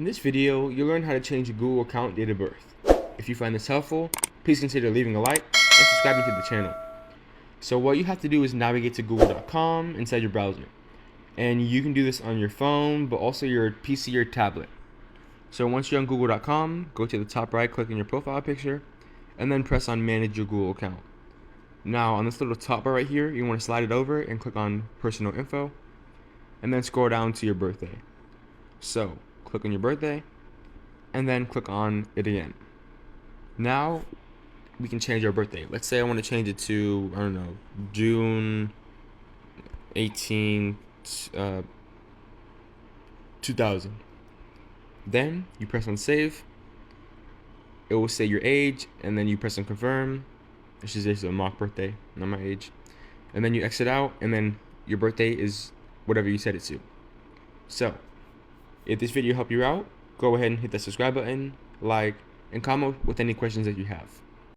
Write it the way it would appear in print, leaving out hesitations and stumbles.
In this video, you'll learn how to change your Google account date of birth. If you find this helpful, please consider leaving a like and subscribing to the channel. So what you have to do is navigate to google.com inside your browser. And you can do this on your phone, but also your PC or tablet. So once you're on google.com, go to the top right, click on your profile picture, and then press on manage your Google account. Now on this little top bar right here, you want to slide it over and click on personal info, and then scroll down to your birthday. So click on your birthday, and then click on it again. Now we can change our birthday. Let's say I want to change it to, I don't know, June 18th, 2000. Then you press on save. It will say your age, and then you press on confirm. This is just a mock birthday, not my age. And then you exit out, and then your birthday is whatever you set it to. So, if this video helped you out, go ahead and hit the subscribe button, like, and comment with any questions that you have.